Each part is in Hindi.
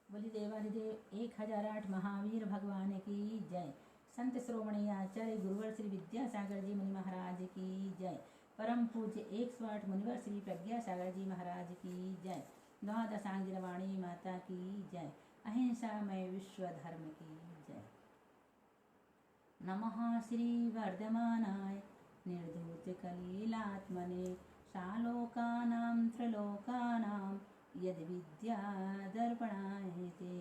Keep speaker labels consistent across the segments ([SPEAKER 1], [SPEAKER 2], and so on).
[SPEAKER 1] बोली देवाधिदेव 1008 महावीर भगवान की जय। संत श्रोमणी आचार्य गुरुवर श्री विद्यासागर जी मुनि महाराज की जय। परम पूज्य 108 मुनिवर श्री प्रज्ञासागर जी महाराज की जय। द्वादशांगिन वाणी माता की जय। अहिंसामय विश्व धर्म की जय। नमः श्री वर्धमानाय निर्धूत कलीलात्मने शालोकानां त्रिलोकानां यद विद्या दर्पणाय ते।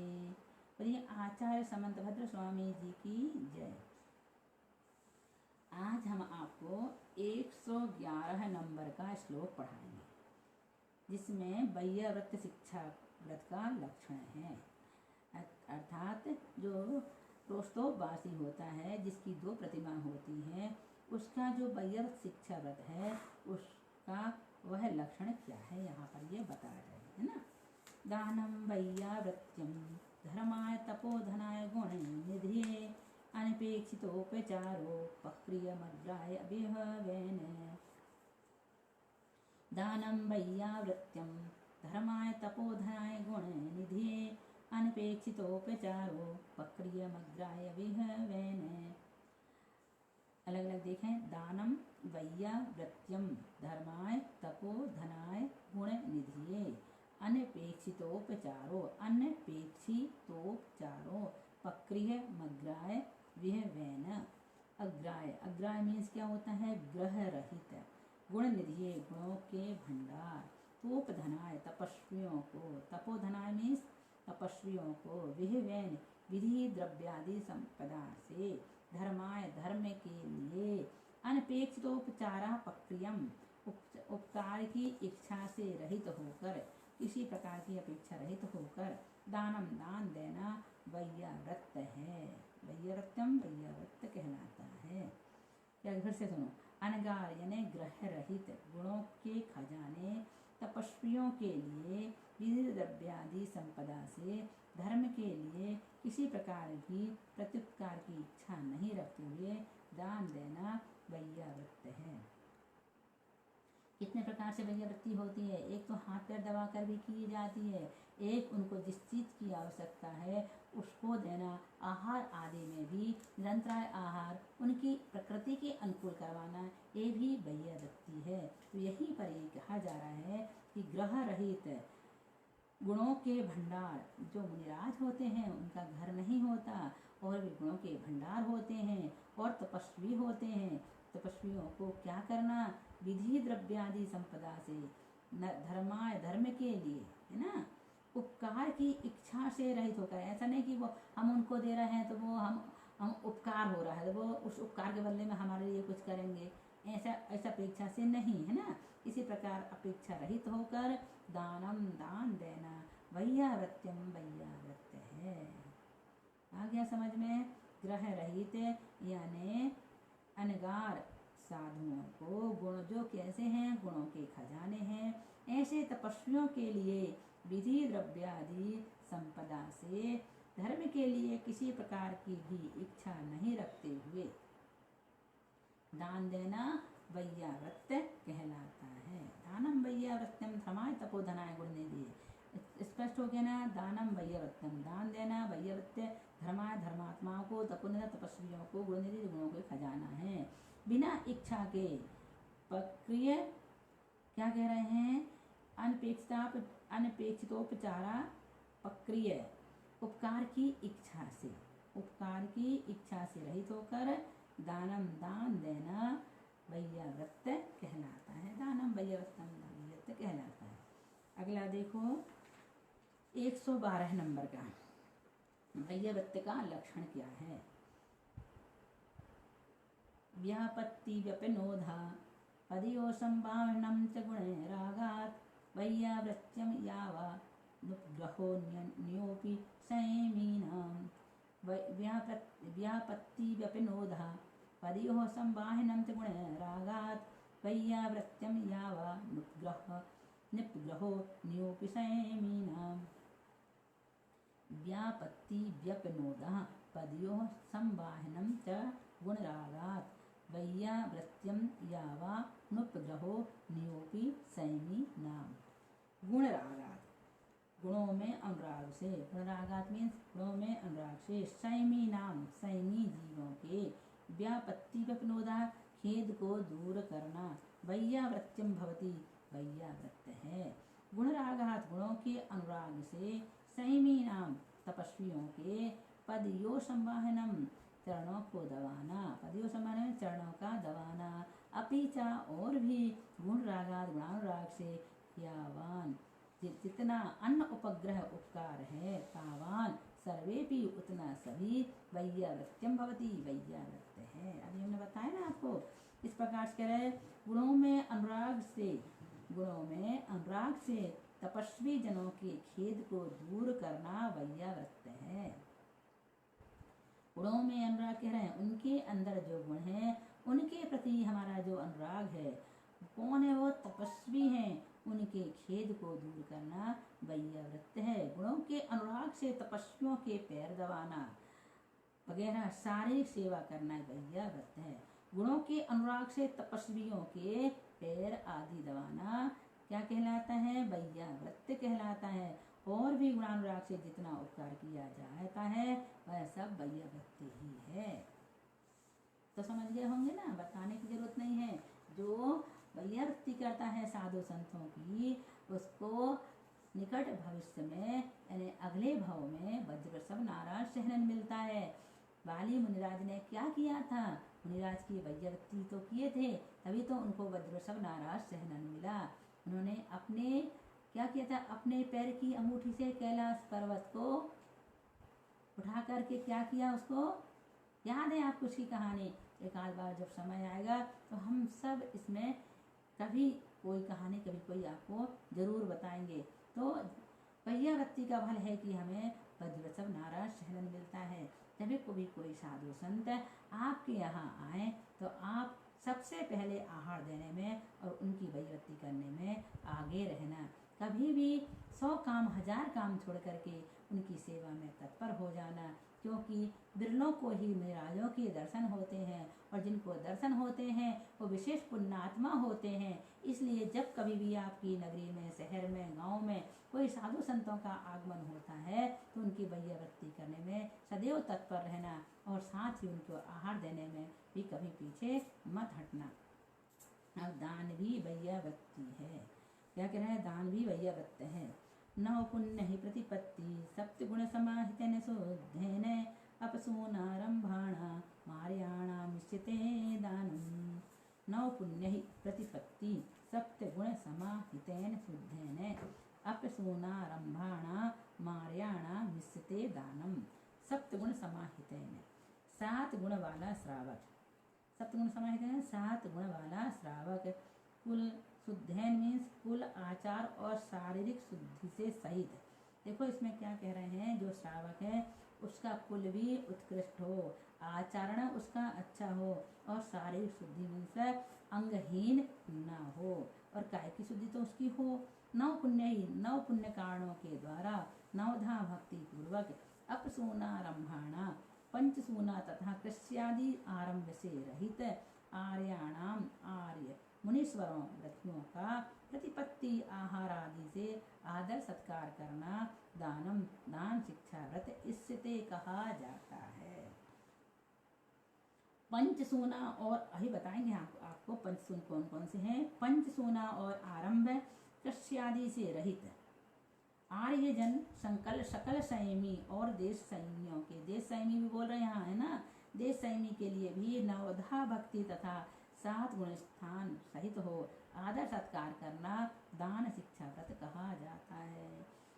[SPEAKER 1] बोलिए आचार्य समंतभद्र स्वामी जी की जय। आज हम आपको 111 नंबर का श्लोक पढ़ाएंगे, जिसमें वैय व्रत शिक्षा व्रत का लक्षण है। अर्थात जो प्रोस्तोवासी होता है, जिसकी 2 प्रतिमा होती है, उसका जो वैय व्रत शिक्षा व्रत है, उसका वह लक्षण क्या है, यहाँ पर ये बता रहे हैं ना। दानम वैयावृत्यम धर्माय तपोधनाय गुण निधिये अनपेक्षितोपचारो पक्रियमग्राय अभिहवेन। दानम वैयावृत्यम धर्माय तपोधनाय गुण निधिये अनपेक्षितोपचारो पक्रियमग्राय अभिहवेन। अलग अलग देखें। दानम वैयावृत्यम धर्माय तपोधनाय गुण निधिये अनपेक्षितोपचारो पक्रिय मग्राय विहवेन। अग्राय अग्राय मीन्स क्या होता है, ग्रह रहित। गुण निधिये गुणों के भंडार। तोपधनाय तपस्वियों को, तपोधनाय मीन्स तपस्वियों को। विहवेन विधि द्रव्यादि संपदा से। धर्माय धर्म के लिए। अनपेक्षितोपचारा पक्रियम उपकार की इच्छा से रहित होकर, किसी प्रकार की अपेक्षा रहित होकर दानम दान देना वैयाव्रत है। वैयाव्रतम वैयाव्रत कहलाता है। या फिर से सुनो। अनगार यानी ग्रह रहित गुणों के खजाने तपस्वियों के लिए विधि द्रव्यादि संपदा से धर्म के लिए किसी प्रकार की प्रत्युपकार की इच्छा नहीं रखते हुए दान देना वैयाव्रत है। कितने प्रकार से वैयावृत्ति होती है। एक तो हाथ पैर दबाकर भी की जाती है, एक उनको जिस चीज की आवश्यकता है उसको देना, आहार आदि में भी निरंतराय आहार उनकी प्रकृति के अनुकूल करवाना, ये भी वैयावृत्ति है। तो यहीं पर ये कहा जा रहा है कि ग्रह रहित गुणों के भंडार, जो मुनिराज होते हैं उनका घर नहीं होता और वे गुणों के भंडार होते हैं और तपस्वी होते हैं। तपस्वियों को क्या करना, विधि द्रव्यादि संपदा से धर्माय धर्म के लिए, है ना, उपकार की इच्छा से रहित होकर। ऐसा नहीं कि वो हम उनको दे रहे हैं तो वो हम उपकार हो रहा है, वो उस उपकार के बदले में हमारे लिए कुछ करेंगे, ऐसा अपेक्षा से नहीं, है ना। इसी प्रकार अपेक्षा रहित होकर दानम दान देना वैयावृत्यम वैयाव्रत है। आ गया समझ में। ग्रह रहित यानी अनगार साधुओं को गुण जो कैसे हैं, गुणों के खजाने हैं, ऐसे तपस्वियों के लिए विधि द्रव्यादि संपदा से धर्म के लिए किसी प्रकार की भी इच्छा नहीं रखते हुए दान देना वैयाव्रत कहलाता है। दानम वैयाव्रत्यम धर्माय तपोधनाय गुण निधिये। स्पष्ट हो गया ना। दानम वैयाव्रत्यम दान देना, वैयाव्रत्य धर्माय धर्मात्माओं को, तपोधन तपस्वियों को, गुण निधि गुणों के खजाना है। बिना इच्छा के प्रक्रिय क्या कह रहे हैं, अनपेक्षितोपचारा पक्रिय उपकार की इच्छा से, उपकार की इच्छा से रहित होकर दानम दान देना वैयाव्रत कहलाता है। दानम वैयाव्रतम वैयाव्रत कहलाता है। अगला देखो 112 नंबर का वैयाव्रत का लक्षण क्या है। व्यापत्ति व्यपनोधा पदयो संभावनम च गुणे रागात् वैयाव्रत्यम यावा नुग्रहो न्योपि संयमीनाम्। व्यापत्ति व्यपनोधा पदयो संवाहनम च गुणे रागात् वैयाव्रत्यम यावा निग्रहो न्योपि संयमीनाम्। व्यापत्ति व्यपनोदा पदयो संवाहनम च गुणरागात् वैयाव्रत्यम यावा नुपग्रहो न्योपि संयमीनाम्। गुणरागात् गुणों में अनुराग से, गुणरागात मीन्स गुणों में अनुराग से, संयमी नाम संयमी जीवों के, व्यापत्ति विपनोदा खेद को दूर करना, वैयावृत्यम भवती वैयावृत्त है। गुणरागात गुणों के अनुराग से, संयमी नाम तपस्वियों के, पदयो संवाहनम चरणों को दबाना, पदयो संवाहन चरणों का दबाना, अपीचा और भी गुण रागात गुणानुराग से, यावान जितना अन्न उपग्रह उपकार है, तावान सर्वे भी उतना सभी, वैयावृत्यम भवती वैयावृत्त है। अभी हमने बताया ना आपको, इस प्रकार से कह रहे गुणों में अनुराग से, गुणों में अनुराग से तपस्वी जनों के खेद को दूर करना वैयावृत्त है। गुणों में अनुराग कह रहे हैं, उनके अंदर जो गुण है उनके प्रति हमारा जो अनुराग है, कौन है वो? तपस्वी हैं, उनके खेद को दूर करना वैयावृत्त है। गुणों के अनुराग से तपस्वियों के पैर दबाना वगैरह शारीरिक सेवा करना वैयावृत्त है। गुणों के अनुराग से तपस्वियों के पैर आदि दबाना क्या कहलाता है? वैयावृत्त कहलाता है। और भी गुणानुराग से जितना उपकार किया जाता है वह सब वैयावृत्ति ही है। तो समझ गए होंगे ना, बताने की जरूरत नहीं है। जो वैयावृत्ति करता है साधु संतों की, उसको निकट भविष्य में यानी अगले भाव में वज्रसभ नाराज सहनन मिलता है। बाली मुनिराज ने क्या किया था? मुनिराज की वैयावृत्ति तो किए थे, तभी तो उनको वज्रसभ नाराज सहनन मिला। उन्होंने अपने क्या किया था? अपने पैर की अंगूठी से कैलाश पर्वत को उठा करके क्या किया? उसको याद है आपको उसकी कहानी? एक आध बार जब समय आएगा तो हम सब इसमें कभी कोई कहानी, कभी कोई आपको जरूर बताएंगे। तो वैयावृत्ति का फल है कि हमें वज्रसभ नाराज सहनन मिलता है। जब भी कोई साधु संत आपके यहाँ आए तो आप सबसे पहले आहार देने में और उनकी वैयावृत्ति करने में आगे रहना। कभी भी 100 काम 1000 काम छोड़ करके उनकी सेवा में तत्पर हो जाना, क्योंकि बिरलों को ही मुनिराजों के दर्शन होते हैं और जिनको दर्शन होते हैं वो विशेष पुण्यात्मा होते हैं। इसलिए जब कभी भी आपकी नगरी में, शहर में, गांव में कोई साधु संतों का आगमन होता है तो उनकी वैयावृत्ति करने में सदैव तत्पर रहना और साथ ही उनको आहार देने में भी कभी पीछे मत हटना। अब दान भी वैयावृत्ति है। क्या कह रहे हैं? दान भी वैयावृत्त है। नौ पुण्य ही प्रतिपत्ति सप्तगुण समाहितेन शोधेन अपसूनारंभाण मार्याणा मिश्यते दानम्। नौ पुण्य ही प्रतिपत्ति सप्तगुण समाहितेन शुद्धेन अपसूनारंभाण मार्याणा मिश्यते दानम्। सप्तगुण समाहितेन 7 गुण वाला श्रावक, सप्तगुण समाहितेन 7 गुण वाला श्रावक, कुल शुद्धैन मीन्स कुल आचार और शारीरिक शुद्धि से सहित। देखो इसमें क्या कह रहे हैं, जो श्रावक है उसका कुल भी उत्कृष्ट हो, आचरण उसका अच्छा हो और शारीरिक शुद्धि मीन्स अंगहीन ना हो और काय की शुद्धि तो उसकी हो। 9 पुण्य ही 9 पुण्य कारणों के द्वारा नवधा भक्ति पूर्वक अपसूनारंभाणा पंचसूना तथा कृष्यादि आरंभ से रहित आर्याणाम आर्य मुनीश्वरों व्रतियों का प्रतिपत्ति आहार आदि से आदर सत्कार करना दानम दान शिक्षा व्रत इससे कहा जाता है। पंचसूना और अभी बताएंगे आपको पंचसून कौन कौन से हैं। पंचसूना और आरंभ कृष्यादि से रहित आर्यजन संकल सकल संयमी और देश संयमियों के, देश संयमी भी बोल रहे यहाँ है ना, देश संयमी के लिए भी नवधा भक्ति तथा 7 गुण स्थान सहित हो आदर सत्कार करना दान शिक्षा व्रत कहा जाता है।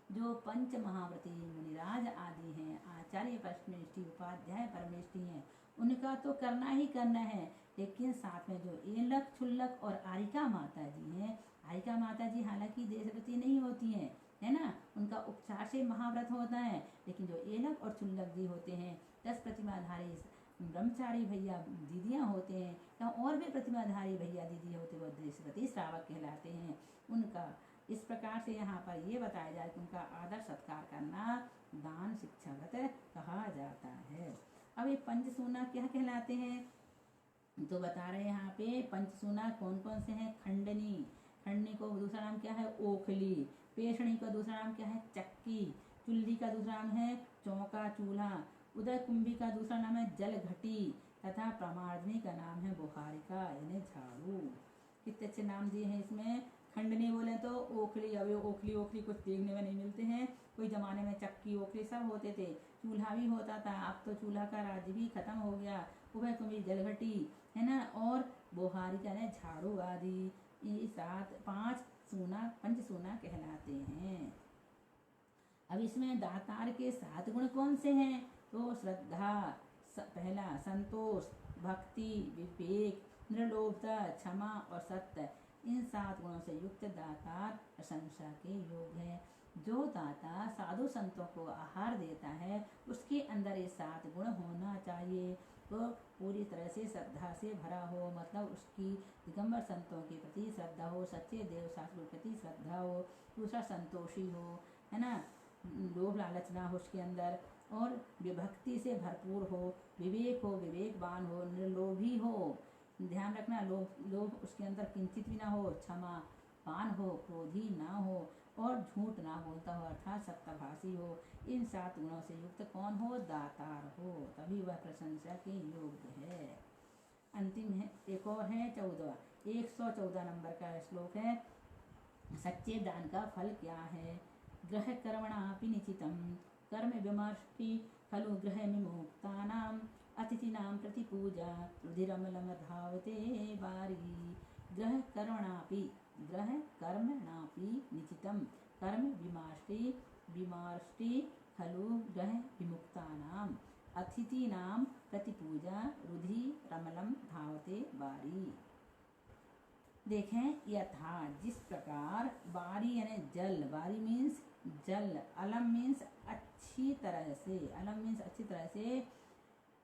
[SPEAKER 1] जो पंच महाव्रती मुनिराज आदि हैं, आचार्य परमेष्टि उपाध्याय परमेष्टि हैं, उनका तो करना ही करना है, लेकिन साथ में जो एलक छुल्लक और आरिका माता जी हैं, आरिका माता जी हालांकि देशव्रती नहीं होती हैं है ना, उनका उपचार से महाव्रत होता है, लेकिन जो एलक और छुल्लक जी होते हैं 10 प्रतिमाधारी ब्रह्मचारी भैया दीदियाँ होते हैं या और भी प्रतिमाधारी भैया दीदी होते हैं, वो देशव्रती श्रावक कहलाते हैं। उनका इस प्रकार से यहाँ पर ये बताया जाए कि उनका आदर सत्कार करना दान शिक्षा व्रत कहा जाता है। अब ये पंचसूना क्या कहलाते हैं तो बता रहे हैं यहाँ पे। पंचसूना कौन कौन से हैं? खंडनी, खंडनी को दूसरा नाम क्या है? ओखली, पेषणी का दूसरा नाम क्या है? चक्की। चुल्ली का दूसरा नाम है चौका, चूल्हा। उदय कुंभी का दूसरा नाम है जलघटी तथा प्रमार्जनी का नाम है बुहारिका यानी झाड़ू। कितने अच्छे नाम दिए हैं इसमें। खंडनी बोले तो ओखली, अब ओखली ओखली कुछ देखने में नहीं मिलते हैं। कोई जमाने में चक्की ओखली सब होते थे, चूल्हा भी होता था, अब तो चूल्हा का राज्य भी खत्म हो गया। उभय कुंभी जलघटी है ना, और बुहारिका ने झाड़ू आदि। ये 5 सूना पंचसूना कहलाते हैं। अब इसमें दातार के 7 गुण कौन से हैं? तो श्रद्धा, पहला संतोष, भक्ति, विवेक, निर्लोभता, क्षमा और सत्य। इन 7 गुणों से युक्त दातार प्रशंसा के योग्य है। जो दाता साधु संतों को आहार देता है उसके अंदर ये 7 गुण होना चाहिए। वो पूरी तरह से श्रद्धा से भरा हो, मतलब उसकी दिगंबर संतों के प्रति श्रद्धा हो, सच्चे देव शास्त्रों के प्रति श्रद्धा हो। दूसरा संतोषी हो, है ना, लोभ लालच ना हो उसके अंदर, और विभक्ति से भरपूर हो, विवेक हो, विवेकवान हो, निर्लोभी हो, ध्यान रखना लोभ उसके अंदर किंचित भी ना हो, क्षमा पान हो, क्रोधी ना हो और झूठ ना बोलता हो, अर्थात सत्यभाषी हो। इन 7 गुणों से युक्त कौन हो? दातार हो, तभी वह प्रशंसा के योग्य है। अंतिम है, एक और है 114 नंबर का श्लोक है। सच्चे दान का फल क्या है? ग्रह कर्मणापि निचितं कर्म विमर्शि खलु ग्रह विमुक्तानां अतिथिनां प्रतिपूजा रुधिरमलं धावते वारी। ग्रह कर्मणापि निचितं कर्म विमर्शि खलु ग्रह विमुक्तानां अतिथिनां प्रतिपूजा रुधिरमलं धावते वारी। देखें, यथा जिस प्रकार बारी यानी जल, बारी मीन्स जल, अलम मीन्स अच्छी तरह से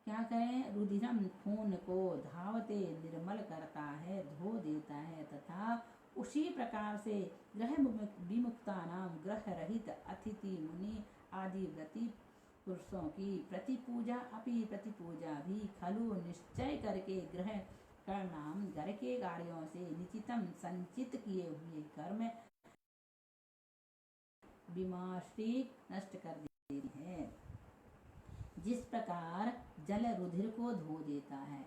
[SPEAKER 1] क्या करें? रुधिरम खून को धावते निर्मल करता है, धो देता है, तथा उसी प्रकार से ग्रह विमुक्ता नाम ग्रह रहित अतिथि मुनि आदि व्रती पुरुषों की प्रतिपूजा भी खलु निश्चय करके ग्रह कर्णाम घर के कार्यों से निचितम संचित किए हुए कर्म विमर्शी नष्ट कर देती है। जिस प्रकार जल रुधिर को धो देता है,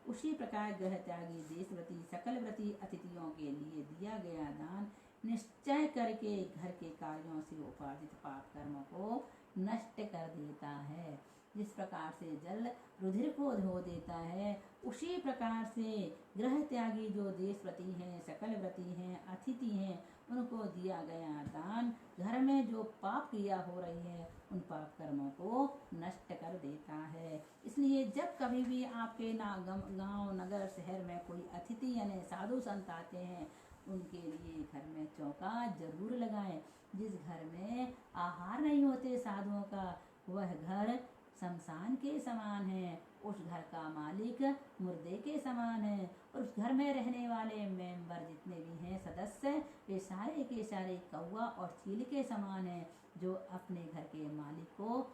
[SPEAKER 1] उसी प्रकार ग्रह त्यागी देशव्रती सकल व्रती अतिथियों के लिए दिया गया दान निश्चय करके घर के कार्यों से उपार्जित पाप कर्मों को नष्ट कर देता है। जिस प्रकार से जल रुधिर को धो देता है, उसी प्रकार से ग्रह त्यागी जो देशव्रती हैं, सकल व्रती हैं, अतिथि हैं, उनको दिया गया दान घर में जो पाप क्रिया हो रही है उन पाप कर्मों को नष्ट कर देता है। इसलिए जब कभी भी आपके गांव नगर शहर में कोई अतिथि यानी साधु संत आते हैं, उनके लिए घर में चौका जरूर लगाएं। जिस घर में आहार नहीं होते साधुओं का, वह घर शमशान के समान है। उस घर का मालिक मुर्दे के समान है, और उस घर में रहने वाले मेंबर जितने भी हैं सदस्य, वे सारे के सारे कौवा और चील के समान हैं, जो अपने घर के मालिक को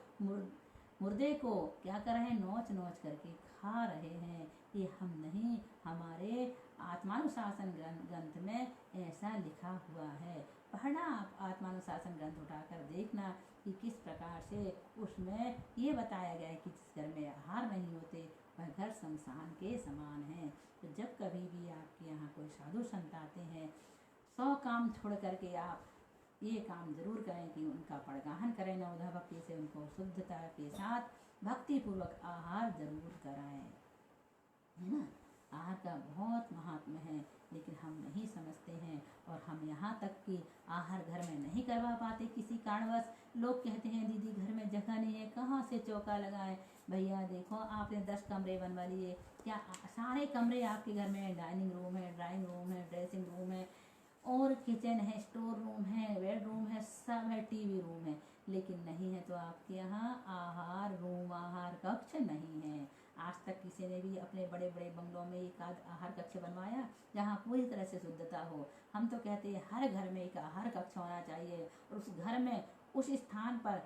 [SPEAKER 1] मुर्दे को क्या कर रहे हैं? नोच नोच करके खा रहे हैं। ये हम नहीं, हमारे आत्मानुशासन ग्रंथ में ऐसा लिखा हुआ है। पढ़ना आप आत्मानुशासन ग्रंथ उठाकर देखना कि किस प्रकार से उसमें ये बताया गया है कि जिस घर में आहार नहीं होते वह घर शमशान के समान है। तो जब कभी भी आपके यहाँ कोई साधु संत आते हैं, 100 काम छोड़ करके आप ये काम जरूर करें कि उनका पड़गाहन करें नवधा भक्ति से, उनको शुद्धता के साथ भक्ति पूर्वक आहार जरूर कराएं, है ना। आहार का बहुत महात्मा है, लेकिन हम नहीं समझते हैं, और हम यहाँ तक कि आहार घर में नहीं करवा पाते किसी कारणवश। लोग कहते हैं दीदी घर में जगह नहीं है, कहाँ से चौका लगाएं। भैया देखो, आपने 10 कमरे बनवा लिए, क्या सारे कमरे आपके घर में? डाइनिंग रूम है, ड्राइंग रूम है, ड्रेसिंग रूम है, और किचन है, स्टोर रूम है, बेडरूम है, सब है, टीवी रूम है, लेकिन नहीं है तो आपके यहाँ आहार रूम, आहार कक्ष नहीं है। आज तक किसी ने भी अपने बड़े बड़े बंगलों में एक आध आहार कक्ष बनवाया जहाँ पूरी तरह से शुद्धता हो? हम तो कहते हैं हर घर में एक आहार कक्ष होना चाहिए, और उस घर में उस स्थान पर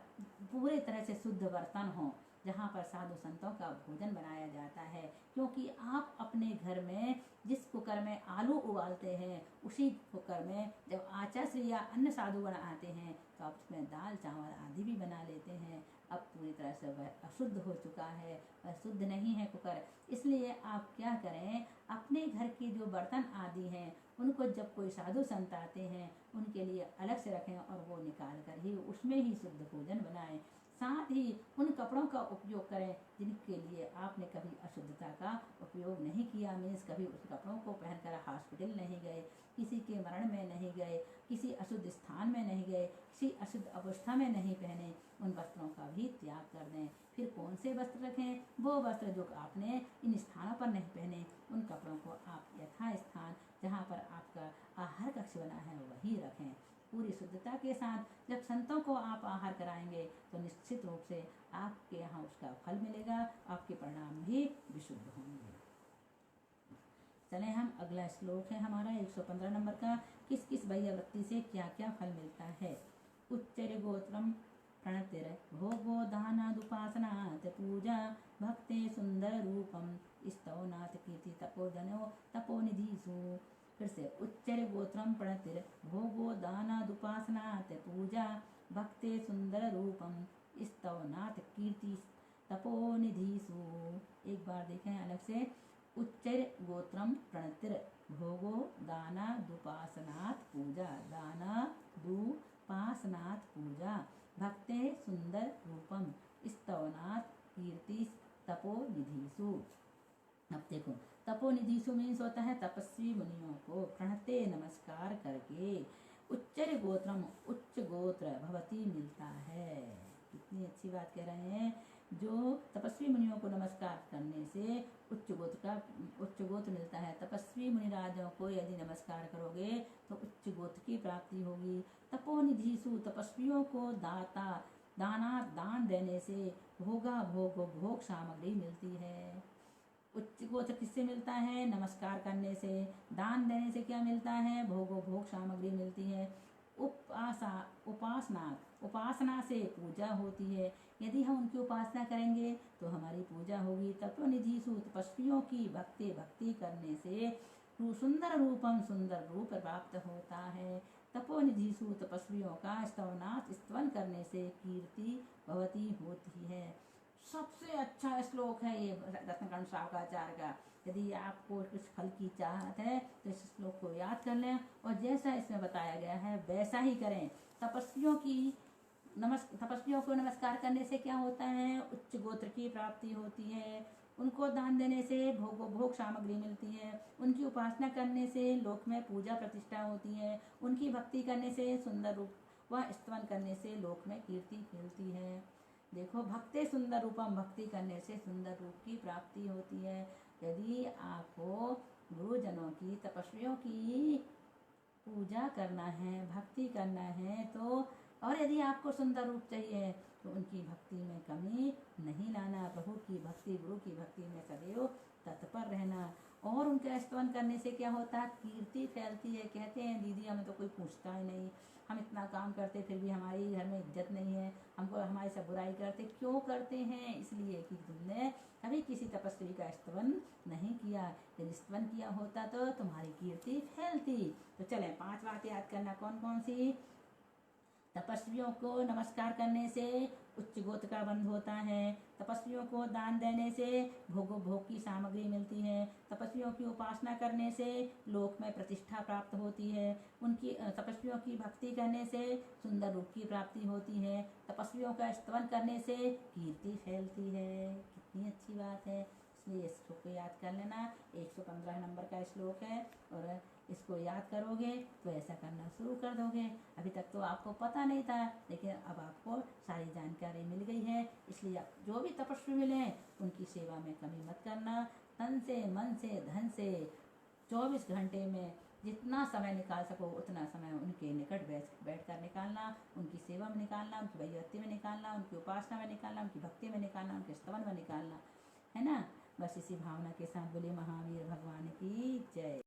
[SPEAKER 1] पूरी तरह से शुद्ध बर्तन हो, जहाँ पर साधु संतों का भोजन बनाया जाता है। क्योंकि आप अपने घर में जिस कुकर में आलू उबालते हैं, उसी कुकर में जब आचार्य या अन्य साधुगण आते हैं तो आप उसमें दाल चावल आदि भी बना लेते हैं। अब पूरी तरह से वह अशुद्ध हो चुका है, वह शुद्ध नहीं है कुकर। इसलिए आप क्या करें, अपने घर के जो बर्तन आदि हैं उनको जब कोई साधु संत आते हैं उनके लिए अलग से रखें और वो निकाल कर ही उसमें ही शुद्ध भोजन बनाएं। साथ ही उन कपड़ों का उपयोग करें जिनके लिए आपने कभी अशुद्धता का उपयोग नहीं किया। मीन्स कभी उस कपड़ों को पहनकर हॉस्पिटल नहीं गए, किसी के मरण में नहीं गए, किसी अशुद्ध स्थान में नहीं गए, किसी अशुद्ध अवस्था में नहीं पहने। उन वस्त्रों का भी त्याग कर दें। फिर कौन से वस्त्र रखें? वो वस्त्र जो आपने इन स्थानों पर नहीं पहने, उन कपड़ों को आप यथा स्थान जहाँ पर आपका आहार कक्ष बना है वहीं रखें। पूरी शुद्धता के साथ जब संतों को आप आहार कराएंगे तो निश्चित रूप से आपके यहाँ उसका फल मिलेगा, आपके परिणाम भी विशुद्ध होंगे। चले हम अगला श्लोक है हमारा 115 नंबर का। किस किस बाह्य वृत्ति से क्या क्या फल मिलता है? उच्चर गोत्रम प्रणतिर भोगो दानादुपासनात् पूजा भक्ते सुंदर रूपम स्तवनाथ कीर्ति तपोनिधिषु। फिर से उच्चर गोत्रम प्रणतिर भोगो दानादुपासनात् पूजा भक्ते सुंदर रूपम स्तवनाथ कीर्ति तपोनिधिषु। एक बार देखें अलग से। उच्चर गोत्रम प्रणतिर भोगो दानादुपासनात् पूजा, दानादुपासनात् पूजा भक्ते सुंदर रूपम स्तवनात् कीर्ति तपोनिधिषु। अब देखो, तपोनिधिषु मीन्स होता है तपस्वी मुनियों को प्रणते नमस्कार करके। उच्चर गोत्रम उच्च गोत्र भवती मिलता है। कितनी अच्छी बात कह रहे हैं। जो तपस्वी मुनियों को नमस्कार करने से उच्च गोत्र मिलता है। तपस्वी मुनिराजों को यदि नमस्कार करोगे तो उच्च गोत्र की प्राप्ति होगी। तपोनिधिषु तपस्वियों को दान देने से भोग सामग्री मिलती है। उच्च गोत्र किससे मिलता है? नमस्कार करने से। दान देने से क्या मिलता है? भोग सामग्री मिलती है। उपासना से पूजा होती है। यदि हम उनकी उपासना करेंगे तो हमारी पूजा होगी। तपोनिधिषु तपस्वियों की भक्ति करने से सुंदर रूप प्राप्त होता है। तपोनिधिषु तपस्वियों का स्तवन करने से कीर्ति भवती होती है। सबसे अच्छा श्लोक है ये रत्नकर्ण सावकाचार्य का। यदि आपको कुछ फल की चाहत है तो इस श्लोक को याद कर लें और जैसा इसमें बताया गया है वैसा ही करें। तपस्वियों को नमस्कार करने से क्या होता है? उच्च गोत्र की प्राप्ति होती है। उनको दान देने से भोग सामग्री मिलती है। उनकी उपासना करने से लोक में पूजा प्रतिष्ठा होती है। उनकी भक्ति करने से सुंदर रूप व स्तवन करने से लोक में कीर्ति मिलती है। देखो, भक्ते सुंदर रूपम भक्ति करने से सुंदर रूप की प्राप्ति होती है। यदि आपको गुरुजनों की तपस्वियों की पूजा करना है, भक्ति करना है तो, और यदि आपको सुंदर रूप चाहिए तो उनकी भक्ति में कमी नहीं लाना। प्रभु की भक्ति, गुरु की भक्ति में सदैव तत्पर रहना। और उनका स्तवन करने से क्या होता है? कीर्ति फैलती है। कहते हैं दीदी हमें तो कोई पूछता ही नहीं, हम इतना काम करते फिर भी हमारी घर में इज्जत नहीं है, हमको हमारे सब बुराई करते। क्यों करते हैं? इसलिए कि तुमने कभी किसी तपस्वी का स्तवन नहीं किया। यदि स्तवन किया होता तो तुम्हारी कीर्ति फैलती। तो चलें 5 बात याद करना। कौन कौन सी? तपस्वियों को नमस्कार करने से उच्च गोत्र का बंध होता है। तपस्वियों को दान देने से भोग की सामग्री मिलती है। तपस्वियों की उपासना करने से लोक में प्रतिष्ठा प्राप्त होती है। उनकी तपस्वियों की भक्ति करने से सुंदर रूप की प्राप्ति होती है। तपस्वियों का स्तवन करने से कीर्ति फैलती है। कितनी अच्छी बात है। इसलिए इस श्लोक को याद कर लेना। 115 नंबर का श्लोक है और इसको याद करोगे तो ऐसा करना शुरू कर दोगे। अभी तक तो आपको पता नहीं था, लेकिन अब आपको सारी जानकारी मिल गई है। इसलिए आप जो भी तपस्वी मिले उनकी सेवा में कमी मत करना। तन से, मन से, धन से 24 घंटे में जितना समय निकाल सको उतना समय उनके निकट बैठ कर निकालना। उनकी सेवा में निकालना, उनकी भक्ति में निकालना, उनकी उपासना में निकालना, उनकी भक्ति में निकालना, उनके स्तवन में निकालना, है ना। बस इसी भावना के साथ बोले महावीर भगवान की जय।